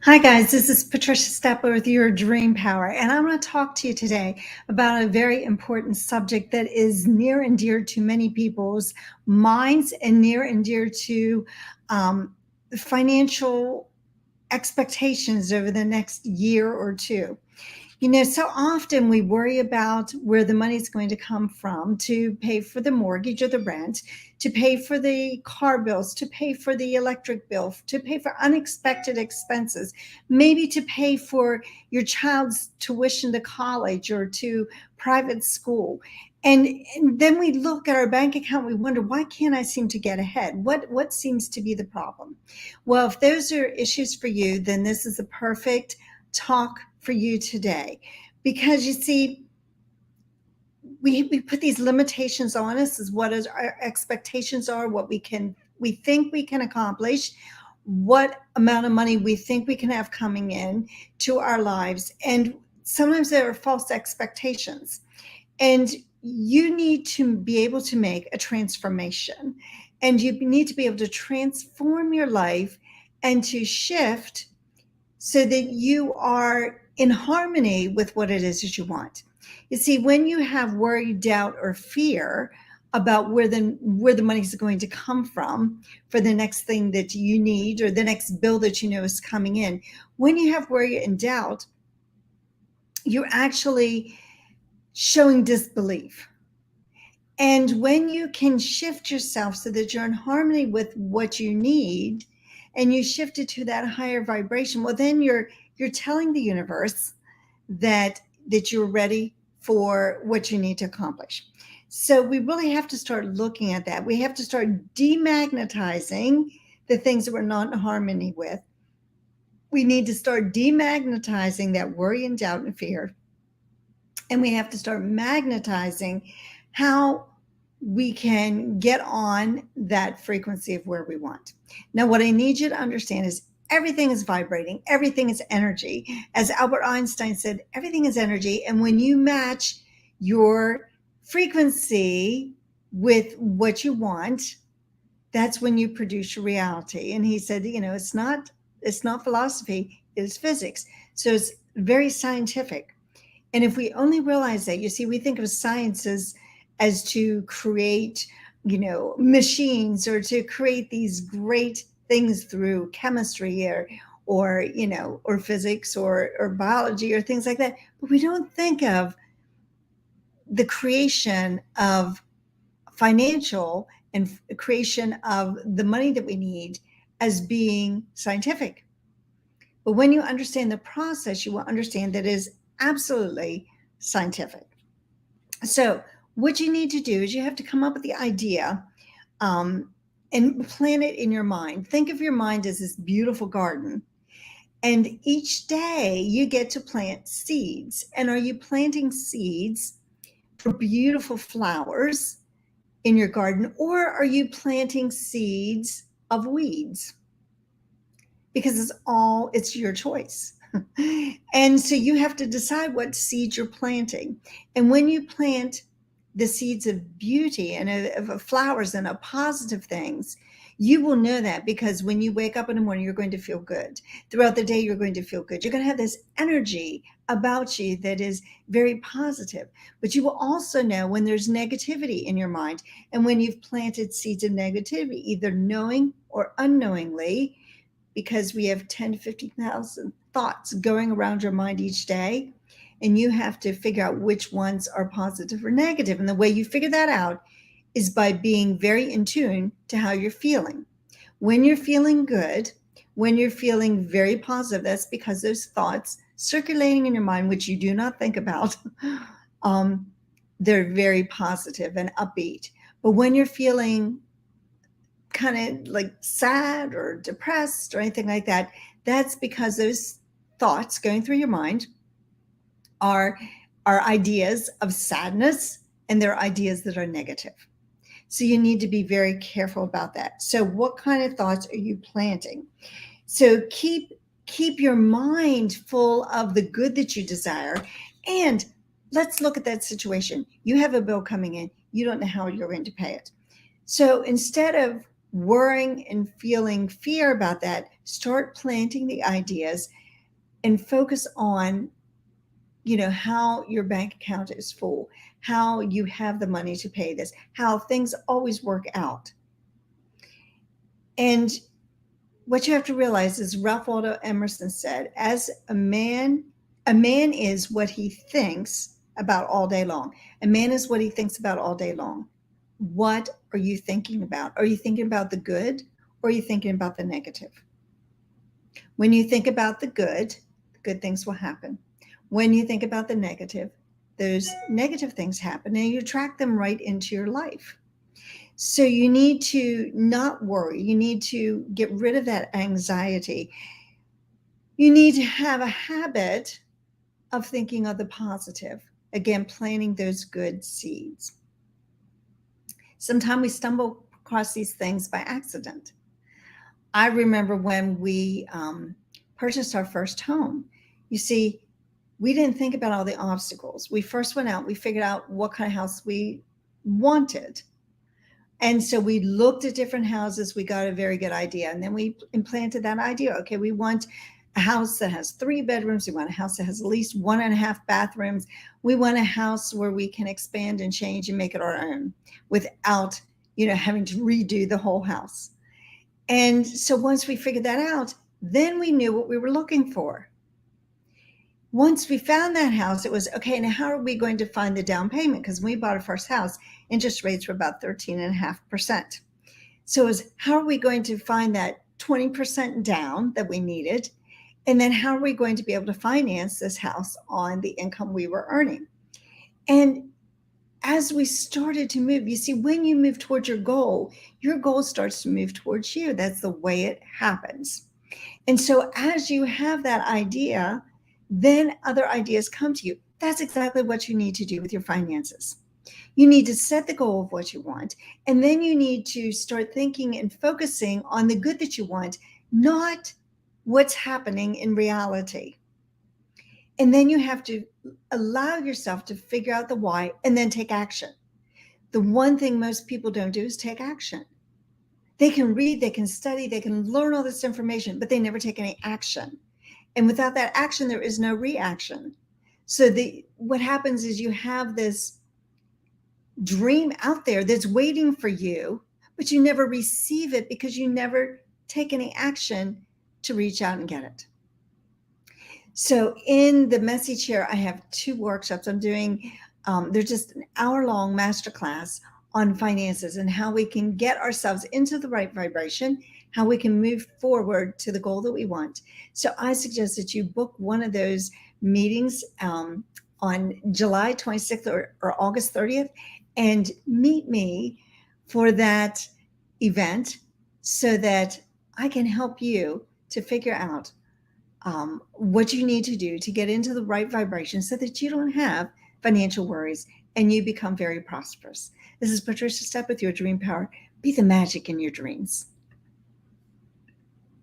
Hi, guys. This is Patricia Stepper with Your Dream Power, and I want to talk to you today about a very important subject that is near and dear to many people's minds and near and dear to financial expectations over the next year or two. So often we worry about where the money's going to come from to pay for the mortgage or the rent, to pay for the car bills, to pay for the electric bill, to pay for unexpected expenses, maybe to pay for your child's tuition to college or to private school. And then we look at our bank account, we wonder, why can't I seem to get ahead? What seems to be the problem? Well, if those are issues for you, then this is the perfect talk for you today, because you see, we put these limitations on us as what is our expectations are, what we think we can accomplish, what amount of money we think we can have coming in to our lives, and sometimes there are false expectations, and you need to be able to make a transformation, and you need to be able to transform your life and to shift so that you are in harmony with what it is that you want. You see, when you have worry, doubt, or fear about where the money is going to come from for the next thing that you need or the next bill that you know is coming in, when you have worry and doubt, you're actually showing disbelief. And when you can shift yourself so that you're in harmony with what you need and you shift it to that higher vibration, well, then you're telling the universe that you're ready for what you need to accomplish. So we really have to start looking at that. We have to start demagnetizing the things that we're not in harmony with. We need to start demagnetizing that worry and doubt and fear. And we have to start magnetizing how we can get on that frequency of where we want. Now, what I need you to understand is everything is vibrating, everything is energy. As Albert Einstein said, everything is energy. And when you match your frequency with what you want, that's when you produce your reality. And he said, it's not philosophy, it's physics. So it's very scientific. And if we only realize that, you see, we think of science as to create, machines or to create these great things through chemistry or physics or biology or things like that. But we don't think of the creation of financial and creation of the money that we need as being scientific. But when you understand the process, you will understand that it is absolutely scientific. So, what you need to do is you have to come up with the idea and plant it in your mind. Think of your mind as this beautiful garden. And each day you get to plant seeds. And are you planting seeds for beautiful flowers in your garden, or are you planting seeds of weeds? Because it's your choice. And so you have to decide what seeds you're planting. And when you plant the seeds of beauty and of flowers and of positive things, you will know that, because when you wake up in the morning, you're going to feel good. Throughout the day, you're going to feel good. You're going to have this energy about you that is very positive. But you will also know when there's negativity in your mind, and when you've planted seeds of negativity, either knowing or unknowingly, because we have 10 to 50,000 thoughts going around your mind each day. And you have to figure out which ones are positive or negative. And the way you figure that out is by being very in tune to how you're feeling. When you're feeling good, when you're feeling very positive, that's because those thoughts circulating in your mind, which you do not think about, they're very positive and upbeat. But when you're feeling kind of like sad or depressed or anything like that, that's because those thoughts going through your mind are ideas of sadness, and they're ideas that are negative. So you need to be very careful about that. So what kind of thoughts are you planting? So keep your mind full of the good that you desire. And let's look at that situation. You have a bill coming in, you don't know how you're going to pay it. So instead of worrying and feeling fear about that, start planting the ideas and focus on, how your bank account is full, how you have the money to pay this, how things always work out. And what you have to realize is Ralph Waldo Emerson said, as a man is what he thinks about all day long. A man is what he thinks about all day long. What are you thinking about? Are you thinking about the good, or are you thinking about the negative? When you think about the good things will happen. When you think about the negative, those negative things happen, and you attract them right into your life. So you need to not worry. You need to get rid of that anxiety. You need to have a habit of thinking of the positive. Again, planting those good seeds. Sometimes we stumble across these things by accident. I remember when we purchased our first home. You see, we didn't think about all the obstacles. We first went out, we figured out what kind of house we wanted. And so we looked at different houses. We got a very good idea. And then we implanted that idea. Okay, we want a house that has 3 bedrooms. We want a house that has at least 1.5 bathrooms. We want a house where we can expand and change and make it our own without, having to redo the whole house. And so once we figured that out, then we knew what we were looking for. Once we found that house, it was, okay, now how are we going to find the down payment? Because when we bought our first house, interest rates were about 13.5%. So it was, how are we going to find that 20% down that we needed? And then how are we going to be able to finance this house on the income we were earning? And as we started to move, you see, when you move towards your goal starts to move towards you. That's the way it happens. And so as you have that idea, then other ideas come to you. That's exactly what you need to do with your finances. You need to set the goal of what you want, and then you need to start thinking and focusing on the good that you want, not what's happening in reality. And then you have to allow yourself to figure out the why and then take action. The one thing most people don't do is take action. They can read, they can study, they can learn all this information, but they never take any action. And without that action, there is no reaction. So what happens is you have this dream out there that's waiting for you, but you never receive it because you never take any action to reach out and get it. So in the Messy Chair, I have 2 workshops I'm doing. They're just an hour-long masterclass on finances and how we can get ourselves into the right vibration, how we can move forward to the goal that we want. So I suggest that you book one of those meetings on July 26th or August 30th and meet me for that event so that I can help you to figure out what you need to do to get into the right vibration so that you don't have financial worries and you become very prosperous. This is Patricia Stepp with your Dream Power. Be the magic in your dreams.